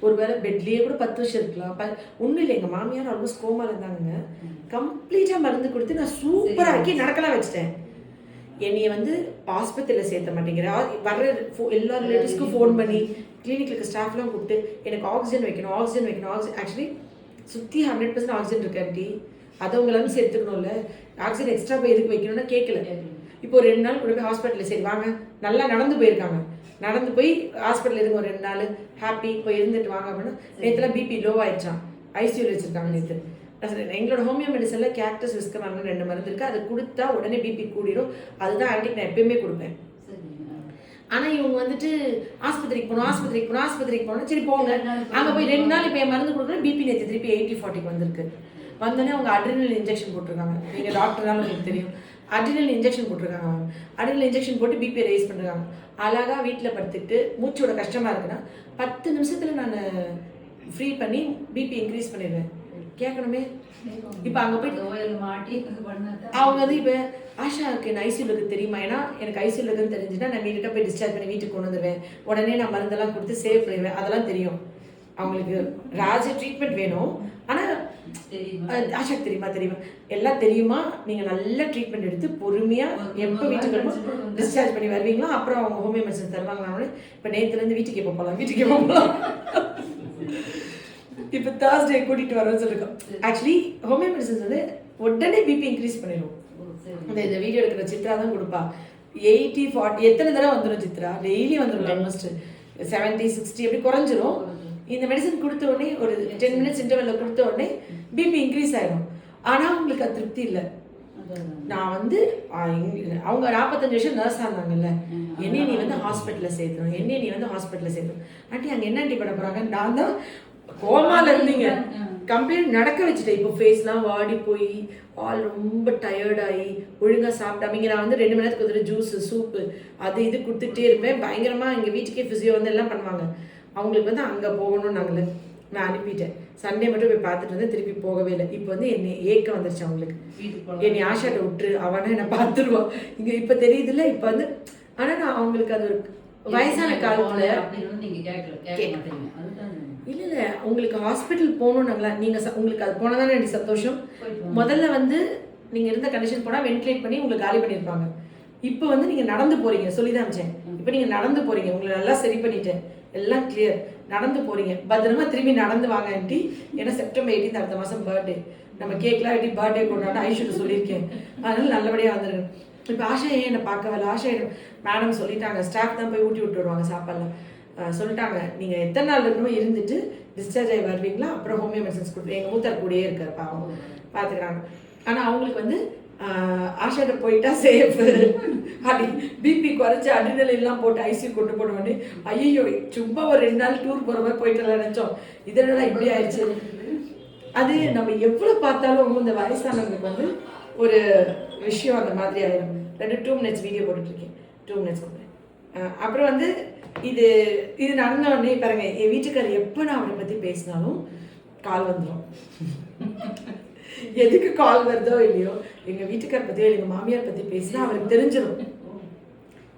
ஒரு வேளை பெட்லேயே கூட 10 வருஷம் இருக்கலாம். ஒன்றும் இல்லை, எங்கள் மாமியார் ஆல்மோஸ்ட் கோமாவில் இருந்தாங்க. கம்ப்ளீட்டாக மருந்து கொடுத்து நான் சூப்பராக ஆக்கி நடக்கலாம் வச்சுட்டேன். என்னைய வந்து ஆஸ்பத்திரியில் சேர்த்த மாட்டேங்கிறா. வர்ற எல்லா ரிலேட்டிவ்ஸ்க்கும் ஃபோன் பண்ணி கிளினிக்கில் இருக்க ஸ்டாஃப்லாம் கூப்பிட்டு எனக்கு ஆக்சிஜன் வைக்கணும். ஆக்சுவலி சுற்றி 100% ஆக்சிஜன் இருக்கு ஆண்டி, அதை உங்களாலும் சேர்த்துக்கணும்ல. ஆக்சிஜன் எக்ஸ்ட்ரா போய் எதுக்கு வைக்கணும்னா கேட்கல. இப்போ ஒரு 2 நாள் கூட போய் ஹாஸ்பிட்டலில் சரி வாங்க, நல்லா நடந்து போயிருக்காங்க. நடந்து போய் ஹாஸ்பிட்டல் இருங்க ஒரு 2 நாள் ஹாப்பி போய் இருந்துட்டு வாங்க அப்படின்னா, நேற்றுலாம் பிபி லோ ஆயிடுச்சான், ஐசியூவில் வச்சுருக்காங்க நேற்று. எங்களோட ஹோமியோ மெடிசனில் கேக்டஸ் விஸ்கமால்னு 2 மருந்து இருக்குது. அது கொடுத்தா உடனே பிபி கூடிடும். அதுதான் ஆன்டிக்கு நான் எப்பயுமே கொடுப்பேன். ஆனால் இவங்க வந்துட்டு ஆஸ்பத்திரிக்கு போகணும். சரி போங்க, அங்கே போய் 2 நாள் இப்போ என் மருந்து கொடுக்குறேன். பிபி நேற்று திருப்பி 80-40 வந்திருக்கு. வந்தோடனே அவங்க அட்ரினல் இன்ஜெக்ஷன் போட்டிருக்காங்க. நீங்கள் டாக்டர்னாலும் உங்களுக்கு தெரியும், அட்ரினல் இன்ஜெக்ஷன் போட்டிருக்காங்க. அட்ரினல் இன்ஜெக்ஷன் போட்டு பிபி ரைஸ் பண்ணிருக்காங்க. அழகாக வீட்டில் படுத்துக்கிட்டு மூச்சோட கஷ்டமாக இருக்குன்னா 10 நிமிஷத்தில் நான் ஃப்ரீ பண்ணி பிபி இன்க்ரீஸ் பண்ணிடுவேன். கேட்கணுமே. இப்போ அங்கே போய் அவங்க வந்து இப்போ ஆஷாவுக்கு என்ன ஐசியூல இருக்கு தெரியுமா? ஏன்னா எனக்கு ஐசியூல இருக்குன்னு தெரிஞ்சுன்னா நான் இமீடியட்டாக போய் டிஸ்சார்ஜ் பண்ணி வீட்டுக்கு கொண்டு வந்துடுவேன். உடனே நான் மருந்தெல்லாம் கொடுத்து சேவ் பண்ணிடுவேன். அதெல்லாம் தெரியும் அவங்களுக்கு. ராஜ ட்ரீட்மெண்ட் வேணும், ஆனால் ஆஷாக்கு தெரியுமா எல்லாம் தெரியுமா? நீங்கள் நல்ல ட்ரீட்மெண்ட் எடுத்து பொறுமையாக எப்போ வீட்டுக்கு வருமோ டிஸ்சார்ஜ் பண்ணி வருவீங்களோ அப்புறம் அவங்க ஹோமியோ மெடிசன் தருவாங்கன்னு. இப்போ நேற்றுலேருந்து வீட்டுக்கு எப்போ போகலாம். இப்போ தேர்ஸ்டே கூட்டிகிட்டு வரோன்னு சொல்லியிருக்கோம். ஆக்சுவலி ஹோமியோ மெடிசன்ஸ் வந்து உடனே பிபி இன்க்ரீஸ் பண்ணிடும். இந்த வீடியோ எடுக்கிற சித்ரா தான் கொடுப்பா. 80-40 எத்தனை தடவை வந்துடும் சித்ரா? டெய்லி வந்துடும். ஆல்மோஸ்ட் 70-60 எப்படி குறைஞ்சிரும். இந்த மெடிசன் கொடுத்த உடனே ஒரு 10 மினிட்ஸ் இன்டர்வெல்ல கொடுத்த உடனே பிபி இன்க்ரீஸ் ஆயிடும். ஆனால் அவங்களுக்கு அது திருப்தி இல்லை. நான் வந்து அவங்க 45 வருஷம் நர்ஸாக இருந்தாங்கல்ல, என்னைய நீ வந்து ஹாஸ்பிட்டலில் சேர்த்தணும். ஆண்டி அங்கே என்ன ஆண்டி பண்ண போகிறாங்க? நான் தான் கோமால இருந்தீங்க, கம்ப்ளீட் நடக்க வச்சுட்டேன். இப்போ ஃபேஸ்லாம் வாடி போய் ஆள் ரொம்ப டயர்டாகி ஒழுங்காக சாப்பிட்டாம இங்கே நான் வந்து 2 மணி நேரத்துக்கு ஒரு ஜூஸு சூப்பு அது இது கொடுத்துட்டே இருப்பேன். பயங்கரமாக எங்கள் வீட்டுக்கே ஃபிசியோ வந்து எல்லாம் பண்ணுவாங்க. அவங்களுக்கு வந்து அங்கே போகணும்னு நான் அனுப்பிட்டேன். சண்டே மட்டும் போய் பார்த்துட்டு வந்து திருப்பி போகவே இல்லை. இப்போ வந்து என்னை ஏக்கம் வந்துருச்சு அவங்களுக்கு. என்னை ஆஷாட்ட விட்டுரு, அவனா என்னை பார்த்துருவான். இங்கே இப்போ தெரியுதுல்ல. இப்போ வந்து ஆனால் நான் அவங்களுக்கு அது ஒரு வயசான காலத்தில் இல்லை உங்களுக்கு ஹாஸ்பிட்டல் போகணுன்னாங்களா? நீங்கள் உங்களுக்கு அது போனால் தானே எனக்கு சந்தோஷம். முதல்ல வந்து நீங்கள் இருந்த கண்டிஷன் போனால் வென்டிலேட் பண்ணி உங்களுக்கு காலி பண்ணியிருப்பாங்க. இப்போ வந்து நீங்கள் நடந்து போகிறீங்க, சொல்லி தான் அமிச்சேன். இப்போ நீங்கள் நடந்து போகிறீங்க, உங்களை நல்லா சரி பண்ணிட்டேன், எல்லாம் கிளியர். நடந்து போகிறீங்க, பத்திரமா திரும்பி நடந்து வாங்க ஆண்டி. ஏன்னா செப்டம்பர் 18 அடுத்த மாதம் பர்த்டே. நம்ம கேட்கலாம் எப்படி பர்த்டே கொண்டாட ஐஷுட்டு சொல்லியிருக்கேன். அதனால நல்லபடியாக வந்துருங்க. இப்போ ஆஷா ஏன் என்னை பார்க்க வரல? ஆஷா மேடம் சொல்லிட்டாங்க, ஸ்டாஃப் தான் போய் ஊட்டி விட்டு வருவாங்க சாப்பாடுலாம். சொல்லிட்டாங்க நீங்கள் எத்தனை நாள் இருக்கணுமோ இருந்துட்டு டிஸ்சார்ஜ் ஆகி வருவீங்களா, அப்புறம் ஹோமியோ மெடிசன்ஸ் கொடுத்து எங்கள் மூத்தார் கூடயே இருக்கார் பாவம், பார்த்துக்கிறாங்க. ஆனால் அவங்களுக்கு வந்து ஆஷாட்ட போயிட்டா சேஃப் அப்படி பிபி குறைச்சி அட்ரினல் எல்லாம் போட்டு ஐசியூ கொண்டு போன உடனே ஐயோ சும்மா ஒரு 2 நாள் டூர் போகிற மாதிரி போயிட்டு நினச்சோம். இதனால இப்படி ஆயிடுச்சு. அது நம்ம எவ்வளோ பார்த்தாலும் இந்த வயசானவங்களுக்கு வந்து ஒரு விஷயம் அந்த மாதிரி ஆயிடும். 2 மினிட்ஸ் வீடியோ போட்டுட்ருக்கேன், 2 மினிட்ஸ் கொடுப்பேன். அப்புறம் வந்து இது நடந்த உடனே பாருங்க, என் வீட்டுக்காரர் எப்போ நான் அவரை பற்றி பேசினாலும் கால் வந்துடும். எதுக்கு கால் வருதோ இல்லையோ, எங்கள் வீட்டுக்கார பற்றியோ எங்கள் மாமியார் பற்றி பேசினா அவருக்கு தெரிஞ்சிடும்.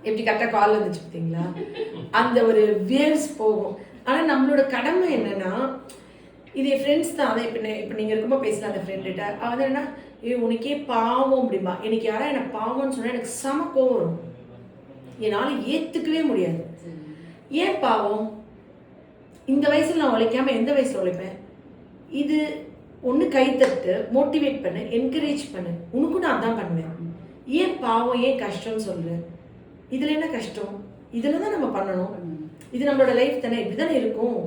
எப்படி கரெக்டாக கால் வந்துச்சு பார்த்தீங்களா? அந்த ஒரு வேவ்ஸ் போகும். ஆனால் நம்மளோட கடமை என்னன்னா, இது என் ஃப்ரெண்ட்ஸ் தான். அதை இப்போ நீங்கள் இருக்கும்போது பேசலாம் அந்த ஃப்ரெண்டுகிட்ட. அது என்னன்னா, உனக்கே பாவம் அப்படிமா. எனக்கு யாராவது எனக்கு பாவம்னு சொன்னால் எனக்கு செம கோவம் வரும். என்னால் ஏற்றுக்கவே முடியாது. ஏன் பாவம்? இந்த வயசில் நான் உழைக்காமல் எந்த வயசில் உழைப்பேன்? இது ஒன்று கைத்தட்டு, மோட்டிவேட் பண்ணு, என்கரேஜ் பண்ணு. உனக்கும் நான் தான் பண்ணுவேன். ஏன் பாவம், ஏன் கஷ்டம்னு சொல்லு. இதில் என்ன கஷ்டம்? இதில் தான் நம்ம பண்ணணும். இது நம்மளோட லைஃப் தானே, இப்படி தானே இருக்கும்.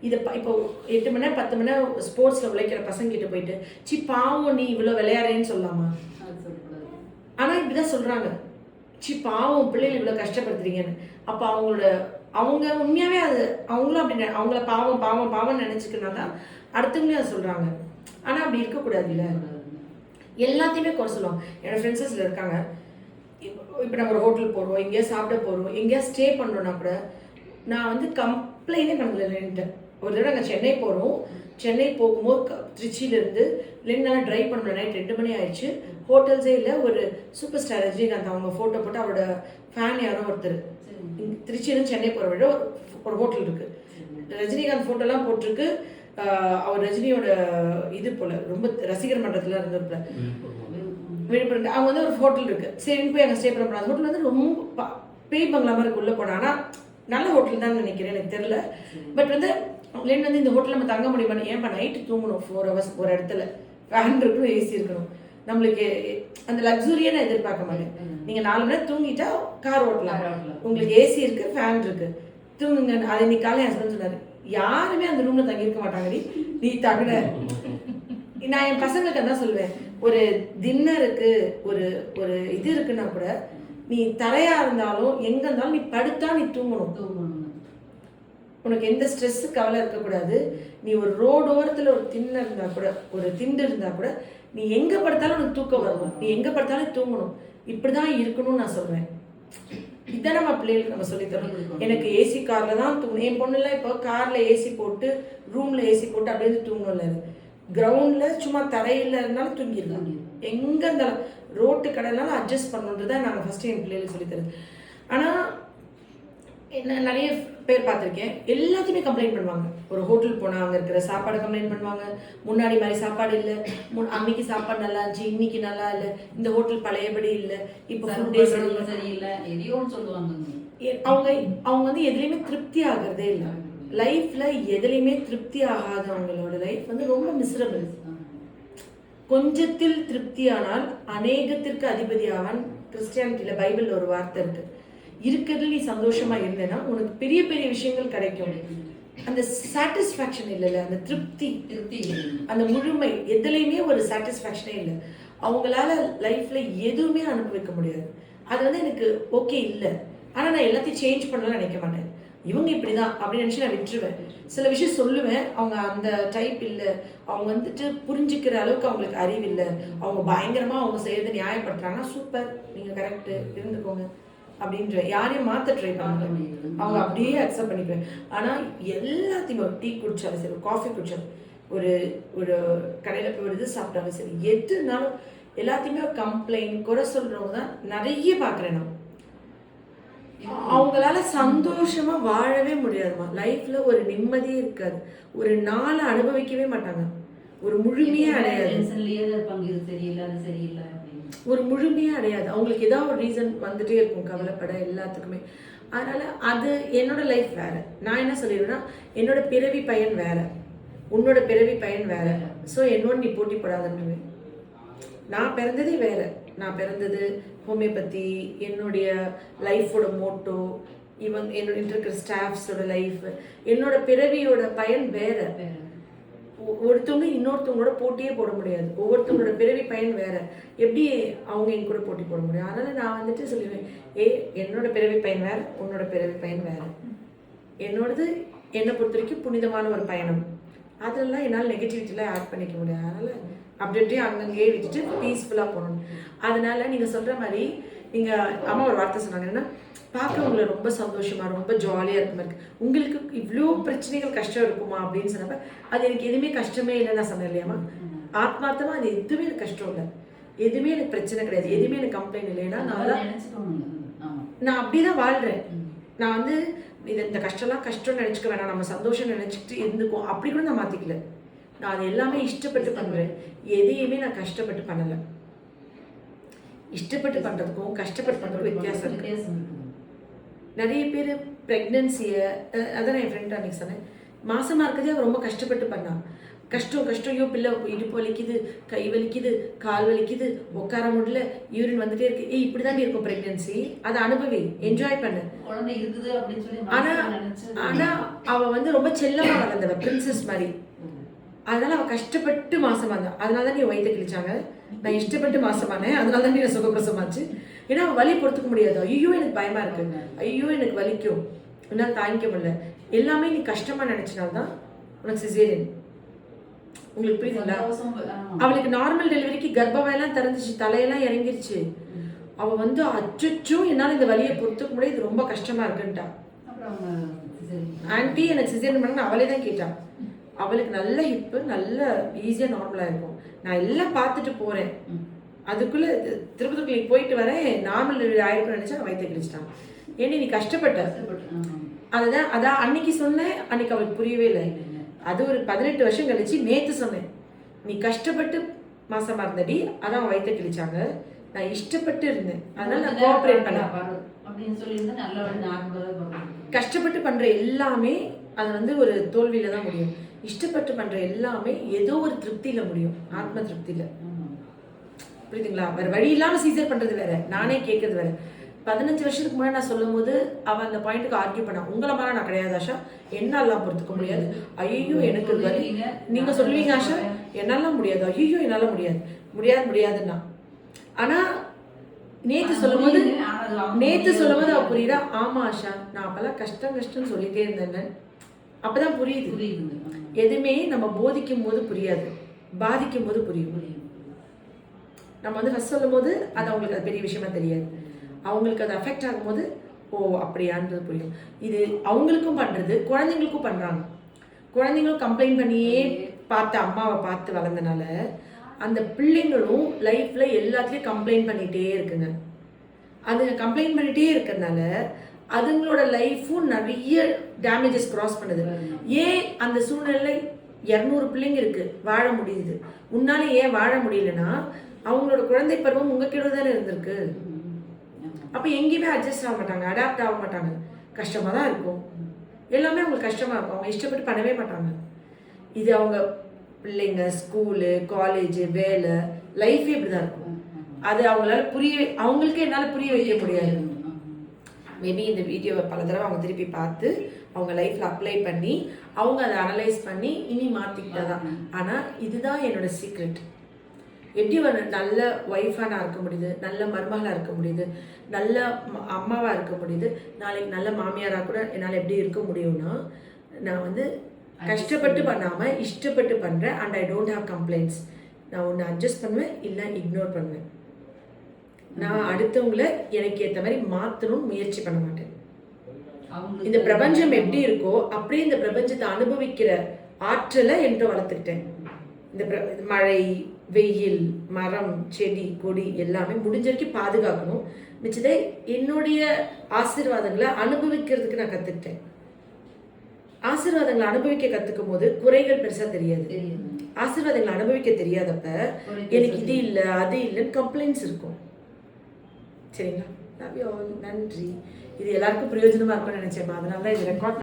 இதை இப்போ 8 மணி நேரம் 10 மணி நேரம் ஸ்போர்ட்ஸில் உழைக்கிற பசங்கிட்ட போயிட்டு பாவம் நீ இவ்வளோ விளையாடுறேன்னு சொல்லலாமா? ஆனால் இப்படி தான் சொல்கிறாங்க, பாவம் பிள்ளைகள் இவ்வளோ கஷ்டப்படுத்துறீங்கன்னு. அப்போ அவங்க உண்மையாகவே அது அவங்களும் அப்படி அவங்கள பாவம் பாவம் பாவம்னு நினச்சிக்கிறனால அடுத்தவங்களையும் அதை சொல்கிறாங்க. ஆனால் அப்படி இருக்கக்கூடாது இல்லை. எல்லாத்தையுமே குறை சொல்லுவாங்க. என்னோடய ஃப்ரெண்ட்ஸஸில் இருக்காங்க. இப்போ நம்ம ஒரு ஹோட்டல் போகிறோம், எங்கேயா சாப்பிட போகிறோம், எங்கேயா ஸ்டே பண்ணுறோன்னா கூட நான் வந்து கம்ப்ளைண்டே பண்ணலன்ட்டு. ஒரு தடவை நாங்கள் சென்னை போகிறோம். சென்னை போகும்போது திருச்சியிலேருந்து 2 நாள் ட்ரைவ் பண்ண நைட் 2 மணி ஆயிடுச்சு. ஹோட்டல்ஸே இல்லை. ஒரு சூப்பர் ஸ்டார் ரஜினிகாந்த் அவங்க ஃபோட்டோ போட்டு அவரோட ஃபேன் யாரோ ஒருத்தர் திருச்சியிலேருந்து சென்னை போகிற விட ஒரு ஹோட்டல் இருக்குது. ரஜினிகாந்த் ஃபோட்டோலாம் போட்டிருக்கு. அவர் ரஜினியோட இது போல் ரொம்ப ரசிகர் மன்றத்தில் இருந்திருப்பார் விழுப்புரம். அவங்க வந்து ஒரு ஹோட்டல் இருக்குது, சரின்னு போய் அங்கே ஸ்டே பண்ண போனால் அந்த ஹோட்டல் வந்து ரொம்ப பேய் பங்களா மாதிரி உள்ளே போனால். ஆனால் நல்ல ஹோட்டல் தான் நினைக்கிறேன், எனக்கு தெரில. பட் வந்து அவங்களேன்னு வந்து இந்த ஹோட்டலில் நம்ம தங்க முடியுமா? ஏன்ப்பா நைட்டு தூங்கணும் 4 hours ஒரு இடத்துல, ஃபேன் இருக்கணும், ஏசி இருக்கணும். நம்மளுக்கு அந்த லக்ஸுரியை நான் எதிர்பார்க்க மாட்டேன். நீங்கள் 4 மணி நேரம் தூங்கிட்டா கார் ஓட்டலாம், உங்களுக்கு ஏசி இருக்குது, ஃபேன் இருக்குது, தூங்குங்க. அது இன்னைக்கு காலையில் என் ஹஸ்பண்ட் சொன்னார், யாருமே அந்த ரூமில் தங்கியிருக்க மாட்டாங்கடி, நீ தகுன. நான் என் பசங்களுக்கு அதான் சொல்லுவேன், ஒரு டின்னருக்கு ஒரு ஒரு இது இருக்குன்னா கூட நீ தரையா இருந்தாலும் எங்க இருந்தாலும் நீ படுத்தா நீ தூங்கணும். உனக்கு எந்த ஸ்ட்ரெஸ் கவலை இருக்கக்கூடாது. நீ ஒரு ரோடு ஓரத்தில் ஒரு திண்ணை இருந்தா கூட, ஒரு திண்டு இருந்தா கூட, நீ எங்க படுத்தாலும் உனக்கு தூக்கம் வரணும், நீ எங்க படுத்தாலும் தூங்கணும். இப்படிதான் இருக்கணும்னு நான் சொல்லுவேன். இதான் நம்ம பிள்ளைகளுக்கு நம்ம சொல்லித்தரோம். எனக்கு ஏசி கார்ல தான் தூங்கணும். என் பொண்ணுல இப்போ கார்ல ஏசி போட்டு ரூம்ல ஏசி போட்டு அப்படியே தூங்கணும்ல. கிரவுண்ட்ல சும்மா தரையில இருந்தாலும் தூங்கிடலாம், எங்க இருந்தாலும் ரோட்டு கடைனாலும் அட்ஜஸ்ட் பண்ணணுன்றதான் நாங்கள் ஃபர்ஸ்ட் என் பிள்ளைகளுக்கு சொல்லித்தருது. ஆனால் என்ன நிறைய பேர் பார்த்துருக்கேன், எல்லாத்தையுமே கம்ப்ளைண்ட் பண்ணுவாங்க. ஒரு ஹோட்டல் போனால் அங்கே இருக்கிற சாப்பாடு கம்ப்ளைண்ட் பண்ணுவாங்க. முன்னாடி மாதிரி சாப்பாடு இல்லை, அன்னைக்கு சாப்பாடு நல்லா இருந்துச்சு, இன்னைக்கு நல்லா இல்லை, இந்த ஹோட்டல் பழையபடி இல்லை, இப்போ ஃபுட்டே சரியில்லை, எதையோ சொல்லுவாங்க. அவங்க அவங்க வந்து எதுலேயுமே திருப்தி ஆகிறதே இல்லை. லைஃப்ல எதுலையுமே திருப்தி ஆகாதவங்களோட லைஃப் வந்து ரொம்ப மிசரபிள். கொஞ்சத்தில் திருப்தியானால் அநேகத்திற்கு அதிபதி ஆவான். கிறிஸ்டியானிட்டியில பைபிள்ல ஒரு வார்த்தை இருக்கு, இருக்கிறதுல நீ சந்தோஷமா இருந்தேன்னா உனக்கு பெரிய பெரிய விஷயங்கள் கிடைக்கும். அந்த சாட்டிஸ்ஃபேக்ஷன் இல்லைல்ல, அந்த திருப்தி, அந்த முழுமை, எதுலையுமே ஒரு சாட்டிஸ்ஃபேக்ஷனே இல்லை. அவங்களால லைஃப்ல எதுவுமே அனுபவிக்க முடியாது. அது வந்து எனக்கு ஓகே இல்லை, ஆனால் நான் எல்லாத்தையும் சேஞ்ச் பண்ணலாம்னு நினைக்க மாட்டேன். இவங்க இப்படிதான் அப்படின்னு நினச்சி நான் விட்டுருவேன். சில விஷயம் சொல்லுவேன், அவங்க அந்த டைப் இல்லை, அவங்க வந்துட்டு புரிஞ்சுக்கிற அளவுக்கு அவங்களுக்கு அறிவு இல்லை, அவங்க பயங்கரமாக அவங்க செய்யறதை நியாயப்படுத்துறாங்கன்னா சூப்பர், நீங்கள் கரெக்டு இருந்துக்கோங்க அப்படின்ற. யாரையும் மாற்ற ட்ரை பண்ண, அவங்க அப்படியே அக்செப்ட் பண்ணிக்குவேன். ஆனால் எல்லாத்தையுமே ஒரு டீ குடிச்சாலும் சரி, ஒரு காஃபி குடிச்சாலும், ஒரு ஒரு கடையில் போய் ஒரு இது சாப்பிட்டாலும் சரி, எதுனாலும் எல்லாத்தையுமே கம்ப்ளைண்ட் குறை சொல்கிறவங்க தான் நிறைய பார்க்குறேன் நான். அவங்களால சந்தோஷமா வாழவே முடியாதுமா. லைஃப்ல ஒரு நிம்மதியே இருக்காது, ஒரு நாளை அனுபவிக்கவே மாட்டாங்க, ஒரு முழுமையே அடையாது, ஒரு முழுமையே அடையாது. அவங்களுக்கு ஏதாவது ஒரு ரீசன் வந்துட்டே இருக்கும் கவலைப்பட எல்லாத்துக்குமே. அதனால அது என்னோட லைஃப் வேற. நான் என்ன சொல்லிடுவேன்னா, என்னோட பிறவி பயன் வேற, உன்னோட பிறவி பயன் வேற. ஸோ என்னோட நீ போட்டி போடாதுன்னு. நான் பிறந்ததே வேற, நான் பிறந்தது ஹோமியோபதி, என்னுடைய லைஃபோட மோட்டோ, என்னோட இருக்கிற ஸ்டாஃப்ஸோட லைஃப், என்னோட பிறவியோட பயன் வேற. ஒருத்தவங்க இன்னொருத்தவங்களோட போட்டியே போட முடியாது, ஒவ்வொருத்தவங்களோட பிறவி பயன் வேற. எப்படி அவங்க என் கூட போட்டி போட முடியும்? அதனால நான் வந்துட்டு சொல்லுவேன், என்னோட பிறவி பயன் வேற, உன்னோட பிறவி பயன் வேற. என்னோடது என்னை பொறுத்த வரைக்கும் புனிதமான ஒரு பயணம். அதெல்லாம் என்னால் நெகட்டிவிட்டிலாம் ஆட் பண்ணிக்க முடியாது. அதனால அப்படின்ட்டு அங்கங்கே விட்டுட்டு பீஸ்ஃபுல்லாக போகணும். அதனால நீங்கள் சொல்கிற மாதிரி, நீங்கள் அம்மா ஒரு வார்த்தை சொன்னாங்க, என்னன்னா பார்க்குறவங்களை ரொம்ப சந்தோஷமாக ரொம்ப ஜாலியாக இருக்க மாதிரி இருக்கு, உங்களுக்கு இவ்வளோ பிரச்சனைகள் கஷ்டம் இருக்குமா அப்படின்னு சொன்னப்ப, அது எனக்கு எதுவுமே கஷ்டமே இல்லைன்னு நான் சொன்னேன் இல்லையாம்மா. ஆத்மார்த்தமாக அது எதுவுமே எனக்கு கஷ்டம் இல்லை, எதுவுமே எனக்கு பிரச்சனை கிடையாது, எதுவுமே எனக்கு கம்ப்ளைண்ட் இல்லைன்னா நான் அப்படி தான் வாழ்கிறேன். நான் வந்து இந்த கஷ்டம்லாம் கஷ்டம்னு நினச்சிக்க வேணாம், நம்ம சந்தோஷம் நினச்சிக்கிட்டு இருந்துக்கும் அப்படி கூட நான் மாற்றிக்கல. நான் அது எல்லாமே இஷ்டப்பட்டு பண்ணுறேன், எதையுமே நான் கஷ்டப்பட்டு பண்ணலை. இஷ்டப்பட்டு பண்ணுறதுக்கும் கஷ்டப்பட்டு பண்ணுறதுக்கும் வித்தியாசம் இருக்கு. நிறைய பேர் ப்ரெக்னென்சியை, அதான் என் ஃப்ரெண்ட் அன்னைக்கு சொன்னேன், மாசமாக இருக்கிறதே அவன் ரொம்ப கஷ்டப்பட்டு பண்ணான். கஷ்டம் கஷ்டம், ஐயோ பிள்ளை இடுப்பு வலிக்குது, கை வலிக்குது, கால் வலிக்குது, உட்கார முடியல, யூரின் வந்துட்டே இருக்கு. இப்படி தான் இருக்கும் ப்ரெக்னென்சி. அதை அனுபவி, என்ஜாய் பண்ணு, குழந்தை இருக்குது அப்படின்னு சொல்லி. ஆனால் அவள் வந்து ரொம்ப செல்லமாக வளர்ந்தவ, பிரின்சஸ் மாதிரி. அதனால அவள் கஷ்டப்பட்டு மாசமா இருந்தான். அதனால தான் நீ வயிற்று கிழிச்சாங்க. நான் இஷ்டப்பட்டு மாசமானேன், அதனால தான் நீ சுகப்பிரசமாச்சு. ஏன்னா அவள் வலி பொறுத்துக்க முடியாது. ஐயோ எனக்கு பயமா இருக்கு, ஐயோ எனக்கு வலிக்கும், என்னால் தாங்கிக்க முடியல, எல்லாமே நீ கஷ்டமா நினைச்சினால்தான் உனக்கு சிசேரியன். உங்களுக்கு புரியுதுங்களா? அவளுக்கு நார்மல் டெலிவரிக்கு கர்ப்பவாயெல்லாம் திறந்துச்சு, தலையெல்லாம் இறங்கிருச்சு. அவள் வந்து அச்சோ என்னால் இந்த வலியை பொறுத்துக்க முடியாது, இது ரொம்ப கஷ்டமா இருக்குன்ட்டா. ஆன்டி எனக்கு சிசேரியன் பண்ண அவளே தான் கேட்டான். அவளுக்கு நல்ல ஹிப்பு, நல்ல ஈஸியாக நார்மலாக இருக்கும். நான் எல்லாம் பார்த்துட்டு போகிறேன், அதுக்குள்ளே திருப்பதிக்கு போயிட்டு வரேன், நார்மல் டெலிவரி ஆயிருக்குன்னு நினச்சா வயிற்று கிழிச்சிட்டான். ஏன்னா நீ கஷ்டப்பட்ட. அதான் அன்னைக்கு சொன்னேன், அன்னைக்கு அவளுக்கு புரியவே இல்லை. அது ஒரு 18 வருஷம் கழிச்சு நேத்து சொன்னேன், நீ கஷ்டப்பட்டு மாசமா இருந்தடி, அதான் வயிற்ற கிழிச்சாங்க, நான் இஷ்டப்பட்டு இருந்தேன், அதனால நான் கோஆப்ரேட் பண்ணேன் அப்படின்னு சொல்லியிருந்தா நல்ல கஷ்டப்பட்டு பண்ற எல்லாமே அது வந்து ஒரு தோல்வியில தான் முடியும். இஷ்டப்பட்டு பண்ற எல்லாமே ஏதோ ஒரு திருப்தியில முடியும், ஆத்ம திருப்தியில. புரியுதுங்களா? வேற வழி இல்லாம சீசர் பண்றது வேற, நானே கேட்கறது வேற. 15 வருஷத்துக்கு முன்னாடி நான் சொல்லும் போது அவன் அந்த பாயிண்ட்டுக்கு ஆர்கியூ பண்ணா, உங்களை மாதிரி நான் கிடையாது ஆஷா, என்னாலாம் பொறுத்துக்க முடியாது, ஐயோ எனக்கு வலி, நீங்க சொல்லுவீங்க ஆஷா என்னாலாம் முடியாது, ஐயோ என்னால முடியாது முடியாதுன்னா. ஆனா நேத்து சொல்லும் போது அவ புரியுதா, ஆமா ஆஷா நான் அப்பெல்லாம் கஷ்டம்னு சொல்லிட்டே இருந்தேன். அப்பதான் புரியுது, எதுவுமே நம்ம போதிக்கும் போது புரியாது, பாதிக்கும் போது புரியும். நம்ம வந்து ஃபர்ஸ்ட் சொல்லும் போது அது அவங்களுக்கு அது பெரிய விஷயமா தெரியாது, அவங்களுக்கு அது அஃபெக்ட் ஆகும்போது ஓ அப்படியான்றது புரியும். இது அவங்களுக்கும் பண்றது, குழந்தைங்களுக்கும் பண்றாங்க. குழந்தைங்களும் கம்ப்ளைண்ட் பண்ணியே பார்த்து அம்மாவை பார்த்து வளர்ந்தனால அந்த பிள்ளைங்களும் லைஃப்ல எல்லாத்துலயும் கம்ப்ளைண்ட் பண்ணிட்டே இருக்குங்க. அதுங்க கம்ப்ளைண்ட் பண்ணிட்டே இருக்கிறதுனால அதுங்களோட லைஃப்பும் நிறைய டேமேஜஸ் கிராஸ் பண்ணுது. ஏன் அந்த சூழ்நிலை 200 பிள்ளைங்க இருக்கு வாழ முடியுது, உன்னால ஏன் வாழ முடியலன்னா அவங்களோட குழந்தை பருவம் உங்ககிட்ட தானே இருந்திருக்கு. அப்ப எங்கேயுமே அட்ஜஸ்ட் ஆக மாட்டாங்க, அடாப்ட் ஆக மாட்டாங்க, கஷ்டமா தான் இருக்கும், எல்லாமே அவங்களுக்கு கஷ்டமா இருக்கும், அவங்க இஷ்டப்பட்டு பண்ணவே மாட்டாங்க. இது அவங்க பிள்ளைங்க ஸ்கூலு காலேஜ் வேலை லைஃபே இப்படிதான் இருக்கும். அது அவங்களால அவங்களுக்கு என்னால் புரிய வைக்க முடியாது. மேபி இந்த வீடியோவை பல தடவை அவங்க திருப்பி பார்த்து அவங்க லைஃப்பில் அப்ளை பண்ணி அவங்க அதை அனலைஸ் பண்ணி இனி மாற்றிக்கிட்டா தான். ஆனால் இதுதான் என்னோட சீக்ரெட். எப்படி ஒரு நல்ல ஒய்ஃபாக நான் இருக்க முடியுது, நல்ல மருமகளாக இருக்க முடியுது, நல்ல அம்மாவாக இருக்க முடியுது, நாளைக்கு நல்ல மாமியாராக கூட என்னால் எப்படி இருக்க முடியும்னா நான் வந்து கஷ்டப்பட்டு பண்ணாமல் இஷ்டப்பட்டு பண்ணுறேன். And I don't have complaints. நான் ஒன்று அட்ஜஸ்ட் பண்ணுவேன், இல்லை இக்னோர் பண்ணுவேன். நான் அடுத்தவங்களை எனக்கு ஏற்ற மாதிரி மாற்றணும்னு முயற்சி பண்ண மாட்டேன். இந்த பிரபஞ்சம் எப்படி இருக்கோ அப்படியே இந்த பிரபஞ்சத்தை அனுபவிக்கிற ஆற்றலை என்று வளர்த்துக்கிட்டேன். இந்த மழை வெயில் மரம் செடி கொடி எல்லாமே முடிஞ்ச வரைக்கும் பாதுகாக்கணும். மிச்சதை என்னுடைய ஆசீர்வாதங்களை அனுபவிக்கிறதுக்கு நான் கற்றுக்கிட்டேன். ஆசீர்வாதங்களை அனுபவிக்க கற்றுக்கும் போது குறைகள் பெருசாக தெரியாது. ஆசீர்வாதங்களை அனுபவிக்க தெரியாதப்ப எனக்கு இது இல்லை அது இல்லைன்னு கம்ப்ளைண்ட்ஸ் இருக்கும். சரிங்களா? Love you all. நன்றி. இது எல்லாருக்கும் பிரயோஜனமாக இருக்கும்னு நினைச்சேன், அதனால தான் இது ரெக்கார்ட்